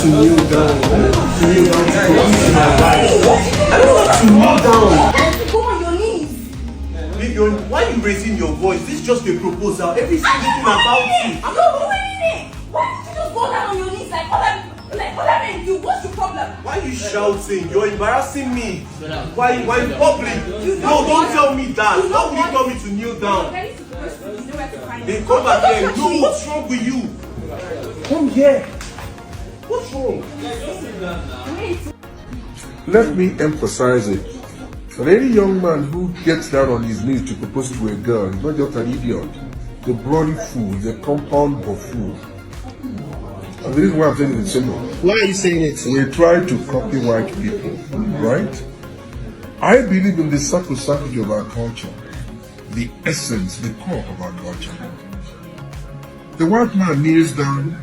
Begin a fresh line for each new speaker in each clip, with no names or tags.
To kneel down. I don't want to kneel down.
Go on your knees.
Why are you raising your voice? This is just a proposal. Every single thing about you.
I'm not doing anything. Why did you just go down on your knees like other men do? What's your problem?
Why are you shouting? You're embarrassing me. Why in public? No, don't tell me that. Why would you tell me to kneel down? Then come back here. No, what's wrong with you? Come here. What's wrong?
Let me emphasize it. For any young man who gets down on his knees to propose to a girl, he's not just an idiot. He's a bloody fool. He's a compound buffoon. And the reason why I'm saying it is simple.
Why are you saying it?
We try to copy white people, right? I believe in the sacrosanctity of our culture, the essence, the core of our culture. The white man kneels down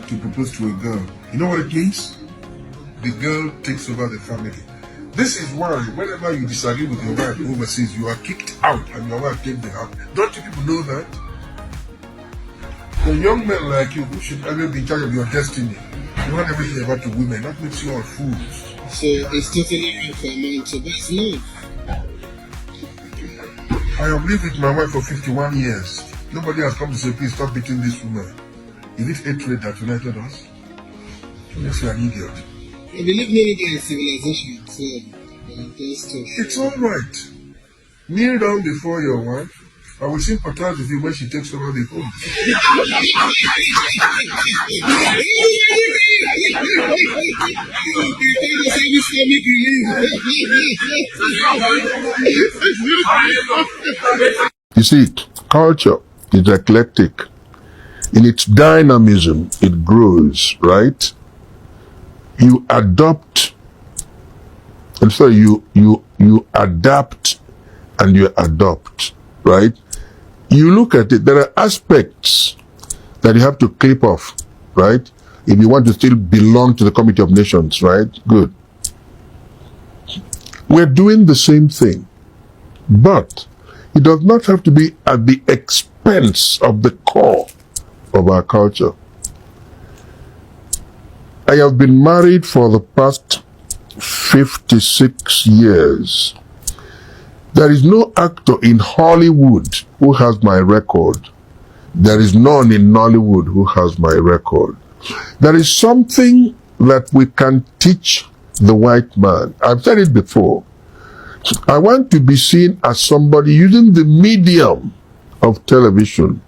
to propose to a girl. You know what it means? The girl takes over the family. This is why whenever you disagree with your wife overseas, you are kicked out and your wife takes the house. Don't you people know that? The young men like you who should ever be in charge of your destiny. You want everything about the women. That makes you all fools.
So it's totally wrong for a man to base love.
I have lived with my wife for 51 years. Nobody has come to say, please stop beating this woman. Is it hatred that united us? Yes, you're an idiot.
I believe maybe in civilization, so
it's all right. Kneel down before your wife. I will sympathize with you when she takes over the home. You see, culture is eclectic. In its dynamism, it grows, right? You adopt, and so you adapt and you adopt, right? You look at it, there are aspects that you have to clip off, right? If you want to still belong to the Committee of Nations, right? Good. We're doing the same thing, but it does not have to be at the expense of the core of our culture. I have been married for the past 56 years. There is no actor in Hollywood who has my record. There is none in Nollywood who has my record. There is something that we can teach the white man. I've said it before. I want to be seen as somebody using the medium of television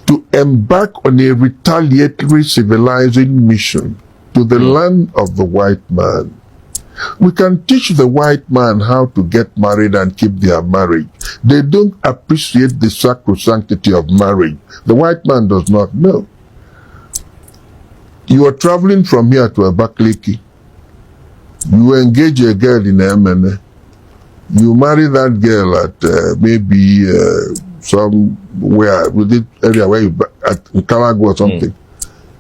to embark on a retaliatory civilizing mission to the land of the white man. We can teach the white man how to get married and keep their marriage. They don't appreciate the sacrosanctity of marriage. The white man does not know. You are traveling from here to Abakaliki. You engage a girl in MNA. You marry that girl at maybe somewhere within area where you at Kano or something.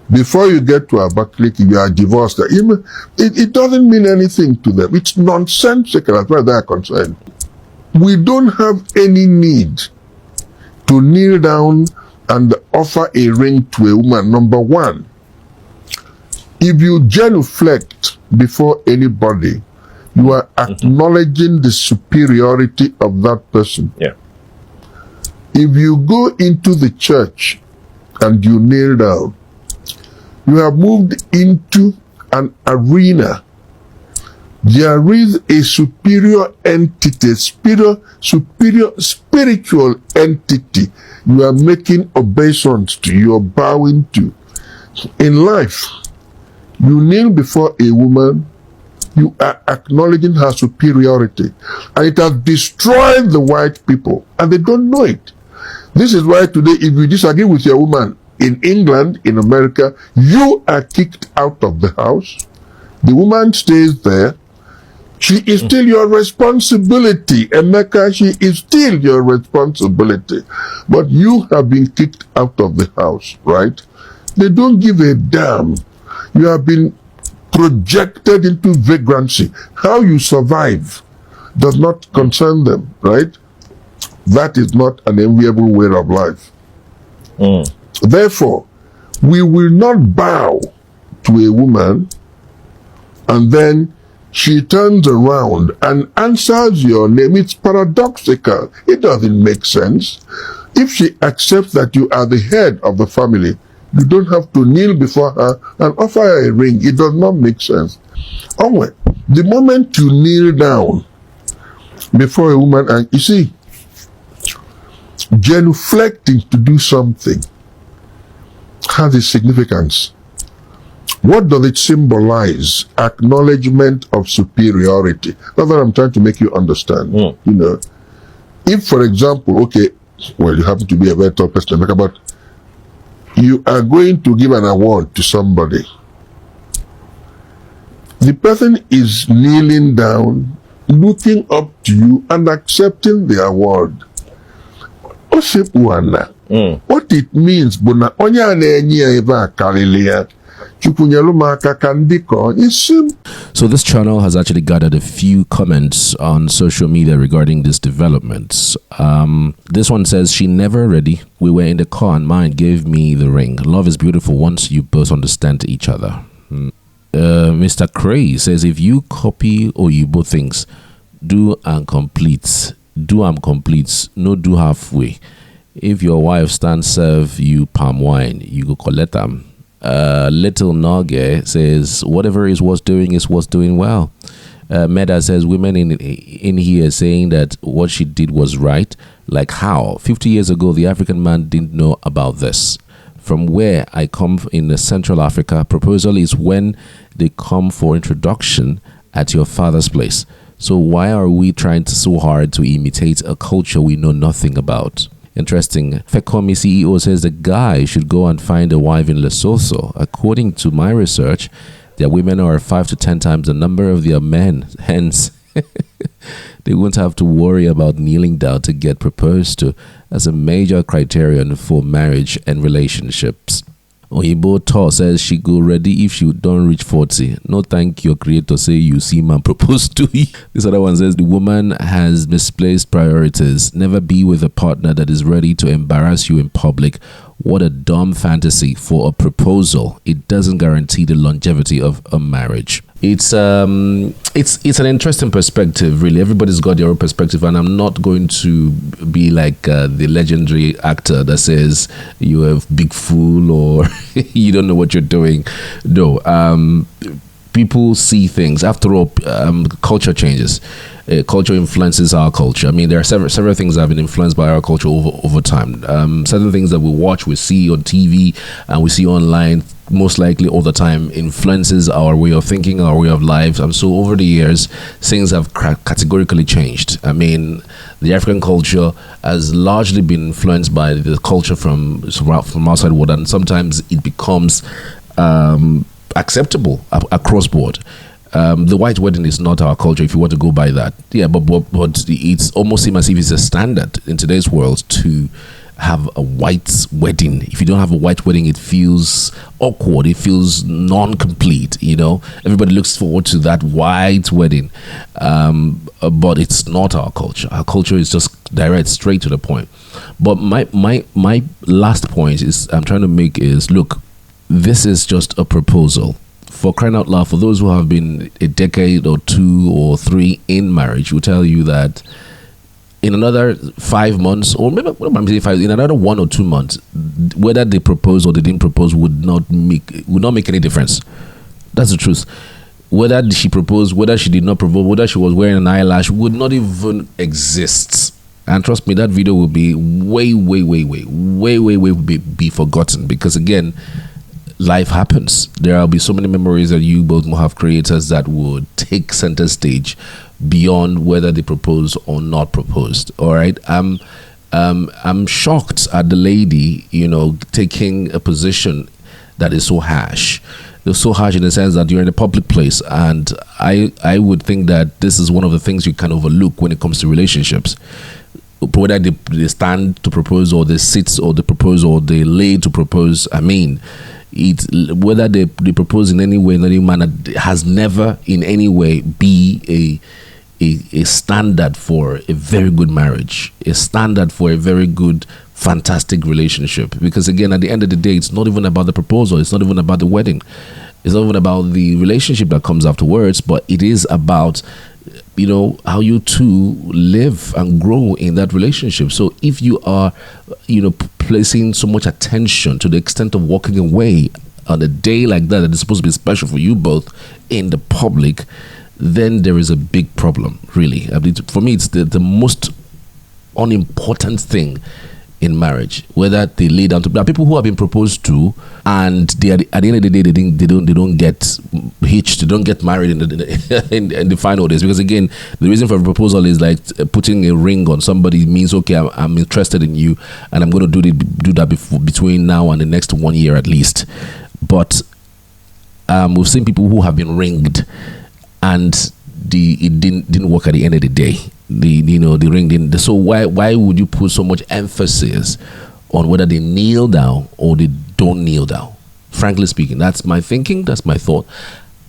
Before you get to Abakaliki, you are divorced. It doesn't mean anything to them. It's nonsensical as far as they are concerned. We don't have any need to kneel down and offer a ring to a woman. Number one, if you genuflect before anybody, you are acknowledging the superiority of that person.
Yeah.
If you go into the church and you kneel down, you have moved into an arena. There is a superior entity, superior spiritual entity you are making obeisance to, you are bowing to. In life, you kneel before a woman, you are acknowledging her superiority. And it has destroyed the white people, and they don't know it. This is why today, if you disagree with your woman, in England, in America, you are kicked out of the house. The woman stays there. She is still your responsibility. Emeka, she is still your responsibility. But you have been kicked out of the house, right? They don't give a damn. You have been projected into vagrancy. How you survive does not concern them, right? That is not an enviable way of life. Therefore, we will not bow to a woman and then she turns around and answers your name. It's paradoxical. It doesn't make sense. If she accepts that you are the head of the family, you don't have to kneel before her and offer her a ring. It does not make sense. Only the moment you kneel down before a woman, and you see, genuflecting to do something has a significance. What does it symbolize? Acknowledgement of superiority. That's what I'm trying to make you understand. You know, if, for example, okay, well, you happen to be a very tall person, but you are going to give an award to somebody. The person is kneeling down, looking up to you and accepting the award. What it means,
so this channel has actually gathered a few comments on social media regarding these developments. This one says, she never ready. We were in the car and mine gave me the ring. Love is beautiful once you both understand each other. Mr. Cray says, if you copy or you both things, do and complete. Do and complete, no do halfway. If your wife stands serve you palm wine, you go collect them. Little Nage says, whatever is what's doing well. Meda says, women in here saying that what she did was right. Like how? 50 years ago, the African man didn't know about this. From where I come in Central Africa, proposal is when they come for introduction at your father's place. So why are we trying so hard to imitate a culture we know nothing about? Interesting. Fekomi CEO says the guy should go and find a wife in Lesotho. According to my research, their women are 5 to 10 times the number of their men. Hence, they won't have to worry about kneeling down to get proposed to as a major criterion for marriage and relationships. Oyibo Tor says she go ready if she don't reach 40. No thank your creator say you see man propose to you. This other one says the woman has misplaced priorities. Never be with a partner that is ready to embarrass you in public. What a dumb fantasy for a proposal. It doesn't guarantee the longevity of a marriage. It's an interesting perspective, really. Everybody's got their own perspective, and I'm not going to be like the legendary actor that says you're a big fool or you don't know what you're doing. No, people see things. After all, culture changes. Culture influences our culture. I mean, there are several things that have been influenced by our culture over time. Certain things that we watch, we see on TV, and we see online, most likely all the time, influences our way of thinking, our way of life. And so over the years, things have categorically changed. I mean, the African culture has largely been influenced by the culture from outside the world, and sometimes it becomes acceptable across board. The white wedding is not our culture, if you want to go by that. Yeah, but it's almost seems as if it's a standard in today's world to have a white wedding. If you don't have a white wedding, it feels awkward. It feels non-complete, you know. Everybody looks forward to that white wedding. But it's not our culture. Our culture is just direct, straight to the point. But my last point is I'm trying to make is, look, this is just a proposal. For crying out loud, for those who have been a decade or 2 or 3 in marriage, will tell you that in another 5 months, or maybe in another 1 or 2 months, whether they propose or they didn't propose would not make any difference. That's the truth. Whether she proposed, whether she did not propose, whether she was wearing an eyelash would not even exist. And trust me, that video will be way be forgotten, because again, life happens. There will be so many memories that you both will have creators that would take center stage beyond whether they propose or not proposed. All right. I'm shocked at the lady, you know, taking a position that is so harsh. It's so harsh in the sense that you're in a public place, and I would think that this is one of the things you can overlook when it comes to relationships. Whether they stand to propose or they sit or they propose or they lay to propose, I mean, whether they propose in any way, in any manner, has never in any way be a standard for a very good marriage, a standard for a very good, fantastic relationship. Because again, at the end of the day, it's not even about the proposal, it's not even about the wedding, it's not even about the relationship that comes afterwards, but it is about, you know, how you two live and grow in that relationship. So if you are, you know, placing so much attention to the extent of walking away on a day like that is supposed to be special for you both in the public, then there is a big problem, really. I mean, for me, it's the most unimportant thing in marriage, whether they lay down to. There are people who have been proposed to, and they at the end of the day, they don't get hitched, they don't get married in the final days. Because again, the reason for a proposal is like putting a ring on somebody means, okay, I'm interested in you, and I'm going to do that between now and the next 1 year at least. But we've seen people who have been ringed, and it didn't work at the end of the day. The ring didn't. So why would you put so much emphasis on whether they kneel down or they don't kneel down? Frankly speaking, that's my thinking, that's my thought.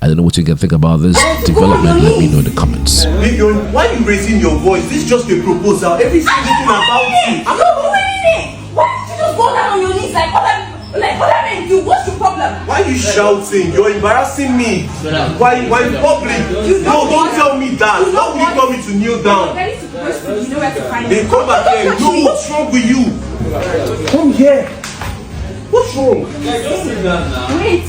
I don't know what you can think about this development. Let me know in the comments.
Why are you raising your voice? This is just a proposal. Every single thing about you.
I'm not doing anything. Why did you just go down on your knees like other men do? What's your problem?
Why are you shouting? You're embarrassing me. Why in public? No, don't tell me that. How will you tell me to kneel down?
You know where to find
They come back here. No, what's wrong with you? Come here. What's wrong?
Wait.